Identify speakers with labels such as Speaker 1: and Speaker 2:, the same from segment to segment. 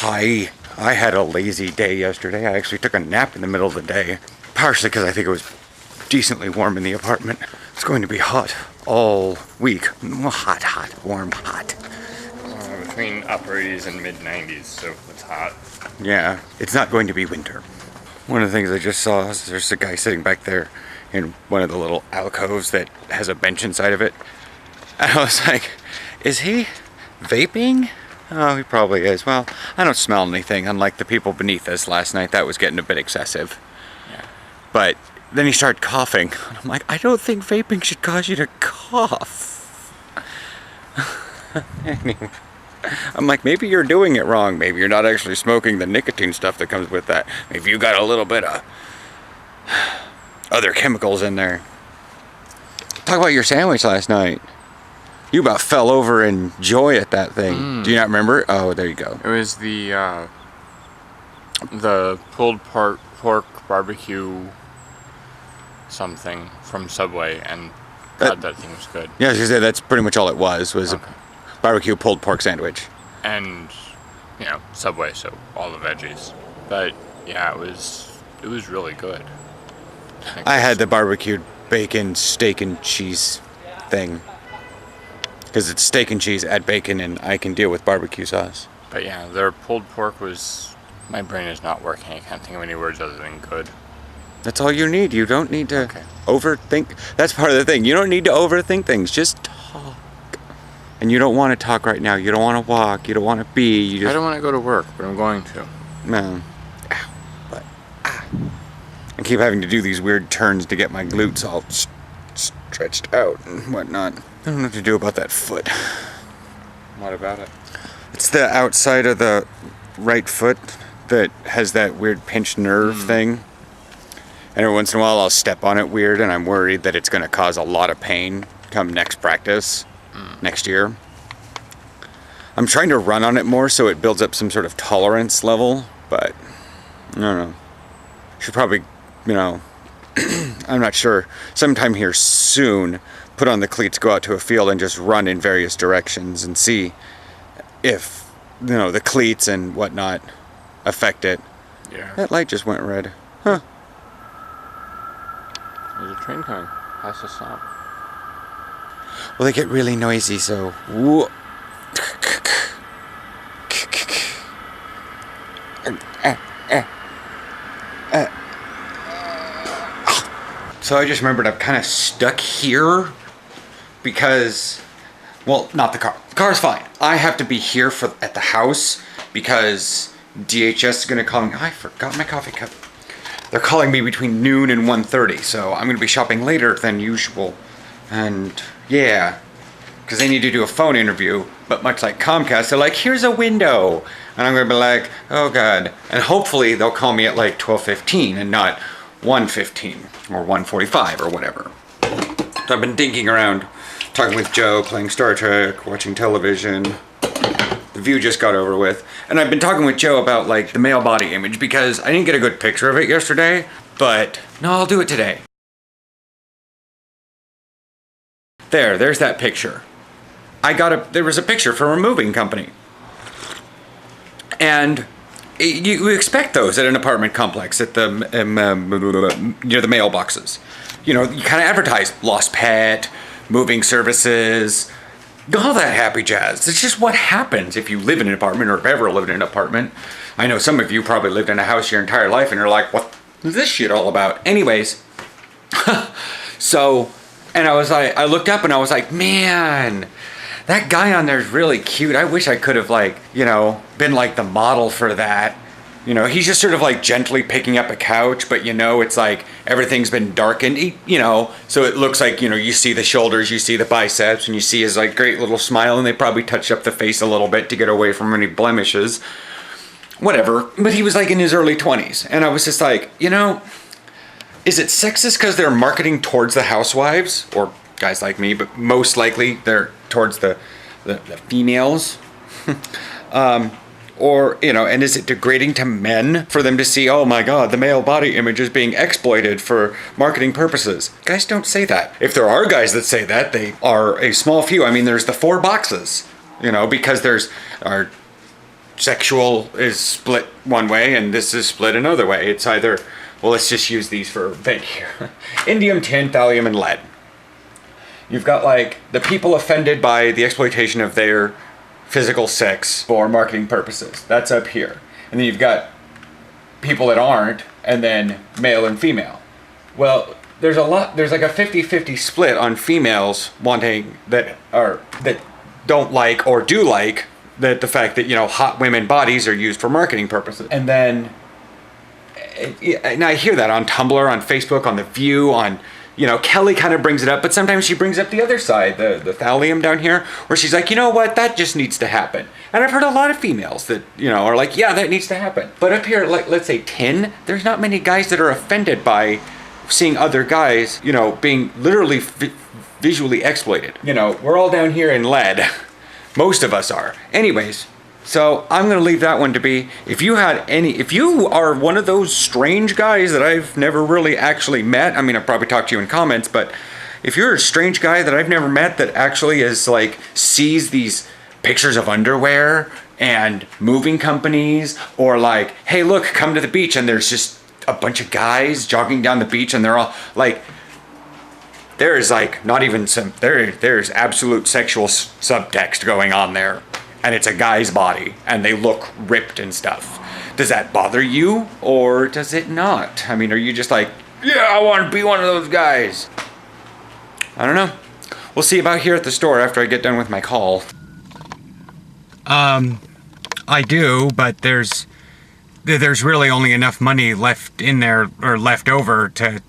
Speaker 1: I had a lazy day yesterday. I actually took a nap in the middle of the day, partially because I think it was decently warm in the apartment. It's going to be hot all week. Hot, warm, hot.
Speaker 2: Between upper 80s and mid 90s, so it's hot.
Speaker 1: Yeah, it's not going to be winter. One of the things I just saw is there's a guy sitting back there in one of the little alcoves that has a bench inside of it. And I was like, is he vaping? Oh, he probably is. Well, I don't smell anything, unlike the people beneath us last night. That was getting a bit excessive.
Speaker 2: Yeah.
Speaker 1: But then he started coughing. And I'm like, I don't think vaping should cause you to cough. Anyway, I'm like, maybe you're doing it wrong. Maybe you're not actually smoking the nicotine stuff that comes with that. Maybe you got a little bit of other chemicals in there. Talk about your sandwich last night. You about fell over in joy at that thing. Do you not remember? Oh, there you go.
Speaker 2: It was the pulled pork barbecue something from Subway, and God, that thing was good.
Speaker 1: Yeah, I was gonna say that's pretty much all it was a barbecue pulled pork sandwich.
Speaker 2: And, Subway, so all the veggies. But yeah, it was really good.
Speaker 1: I had the barbecued bacon, steak and cheese thing. Because it's steak and cheese, add bacon, and I can deal with barbecue sauce.
Speaker 2: But yeah, their pulled pork was... My brain is not working. I can't think of any words other than good.
Speaker 1: That's all you need. You don't need to
Speaker 2: Okay.
Speaker 1: overthink. That's part of the thing. You don't need to overthink things. Just talk. And you don't want to talk right now. You don't want to walk. You don't want to be. You just...
Speaker 2: I don't want to go to work, but I'm going to.
Speaker 1: No. Ow. But, I keep having to do these weird turns to get my glutes all stretched out and whatnot. I don't know what to do about that foot.
Speaker 2: What about it?
Speaker 1: It's the outside of the right foot that has that weird pinched nerve thing. And every once in a while I'll step on it weird, and I'm worried that it's going to cause a lot of pain come next practice, next year. I'm trying to run on it more so it builds up some sort of tolerance level, but I don't know. Should probably, I'm not sure. Sometime here soon, put on the cleats, go out to a field and just run in various directions and see if, the cleats and whatnot affect it.
Speaker 2: Yeah.
Speaker 1: That light just went red. Huh.
Speaker 2: There's a train coming. Has to stop.
Speaker 1: Well, they get really noisy, so... Whoa. So I just remembered I'm kind of stuck here because, well, not the car. The car's fine. I have to be here at the house because DHS is going to call me. I forgot my coffee cup. They're calling me between noon and 1:30, so I'm going to be shopping later than usual. And yeah, because they need to do a phone interview, but much like Comcast, they're like, here's a window. And I'm going to be like, oh God. And hopefully they'll call me at like 12:15 and not 1:15 or 1:45 or whatever. So I've been dinking around, talking with Joe, playing Star Trek, watching television. The View just got over with. And I've been talking with Joe about like the male body image because I didn't get a good picture of it yesterday, but no, I'll do it today. There's that picture. There was a picture from a moving company. And you expect those at an apartment complex at the near the mailboxes. You kind of advertise lost pet, moving services, all that happy jazz. It's just what happens if you live in an apartment or have ever lived in an apartment. I know some of you probably lived in a house your entire life and you're like, what is this shit all about? Anyways, so, and I looked up and I was like, man, that guy on there is really cute. I wish I could have been like the model for that. He's just sort of like gently picking up a couch, but it's like everything's been darkened, so it looks like, you see the shoulders, you see the biceps, and you see his like great little smile, and they probably touched up the face a little bit to get away from any blemishes. Whatever. But he was like in his early 20s, and I was just like, is it sexist because they're marketing towards the housewives, or guys like me, but most likely they're towards the females? Or, and is it degrading to men for them to see, oh my God, the male body image is being exploited for marketing purposes? Guys don't say that. If there are guys that say that, they are a small few. I mean, there's the 4 boxes, because there's our sexual is split one way and this is split another way. It's either, well, let's just use these for vent here. Indium, tin, thallium, and lead. You've got like the people offended by the exploitation of their physical sex for marketing purposes. That's up here. And then you've got people that aren't, and then male and female. Well, there's like a 50-50 split on females wanting that don't like or do like that the fact that, you know, hot women bodies are used for marketing purposes. And then and I hear that on Tumblr, on Facebook, on The View, on, you know, Kelly kind of brings it up, but sometimes she brings up the other side, the thallium down here, where she's like, you know what, that just needs to happen. And I've heard a lot of females that, you know, are like, yeah, that needs to happen. But up here, like, let's say tin, there's not many guys that are offended by seeing other guys, you know, being literally visually exploited. You know, we're all down here in lead. Most of us are. Anyways, so I'm going to leave that one to be. If you are one of those strange guys that I've never really actually met, I mean, I've probably talked to you in comments, but if you're a strange guy that I've never met that actually is like, sees these pictures of underwear and moving companies, or like, hey, look, come to the beach, and there's just a bunch of guys jogging down the beach, and they're all like, there's like not even some, there's absolute sexual subtext going on there. And it's a guy's body, and they look ripped and stuff. Does that bother you, or does it not? I mean, are you just like, yeah, I want to be one of those guys? I don't know. We'll see about here at the store after I get done with my call. I do, but there's really only enough money left in there, or left over to...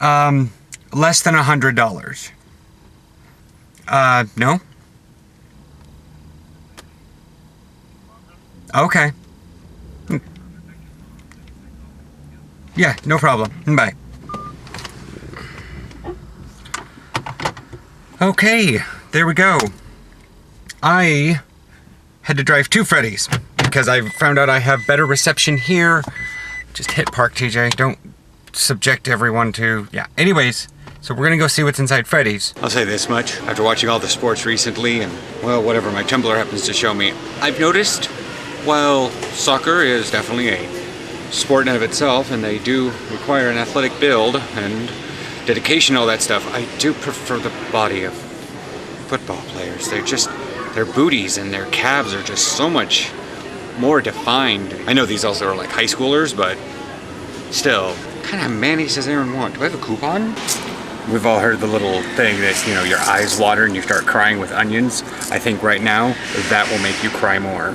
Speaker 1: less than $100. No? Okay. Yeah, no problem. Bye. Okay, there we go. I had to drive to Freddy's because I found out I have better reception here. Just hit park, TJ. Don't subject everyone to... Yeah, anyways... So we're gonna go see what's inside Freddy's. I'll say this much, after watching all the sports recently and, well, whatever my Tumblr happens to show me, I've noticed, while soccer is definitely a sport in and of itself, and they do require an athletic build and dedication, all that stuff, I do prefer the body of football players. Their booties and their calves are just so much more defined. I know these also are like high schoolers, but still, what kind of mayonnaise does Aaron want? Do I have a coupon? We've all heard the little thing that, you know, your eyes water and you start crying with onions. I think right now, that will make you cry more.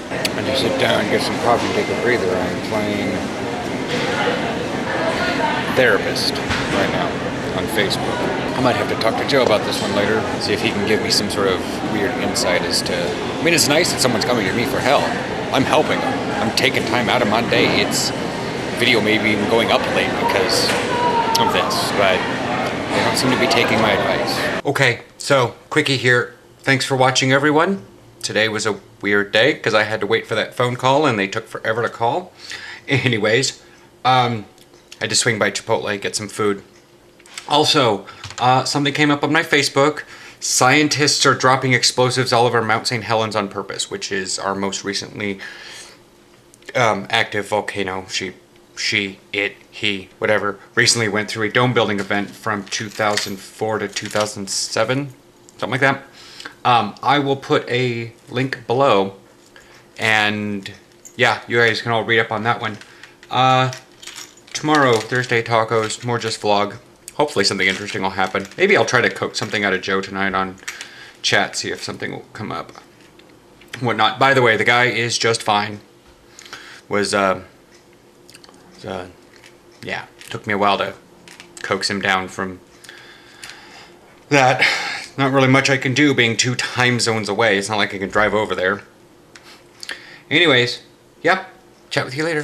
Speaker 1: And you sit down, get some coffee, and take a breather. I'm playing Therapist right now on Facebook. I might have to talk to Joe about this one later, see if he can give me some sort of weird insight as to... I mean, it's nice that someone's coming to me for help. I'm helping them. I'm taking time out of my day. It's video maybe even going up late because... of this, but they don't seem to be taking my advice. Okay, so quickie here. Thanks for watching, everyone. Today was a weird day because I had to wait for that phone call and they took forever to call. Anyways, I had to swing by Chipotle, get some food. Also, something came up on my Facebook. Scientists are dropping explosives all over Mount St. Helens on purpose, which is our most recently active volcano. He, whatever, recently went through a dome building event from 2004 to 2007, something like that. I will put a link below, and yeah, you guys can all read up on that one. Tomorrow, Thursday tacos, more just vlog. Hopefully something interesting will happen. Maybe I'll try to coax something out of Joe tonight on chat, see if something will come up. Whatnot. By the way, the guy is just fine. Yeah, took me a while to coax him down from that. Not really much I can do being 2 time zones away. It's not like I can drive over there. Anyways, yeah, chat with you later.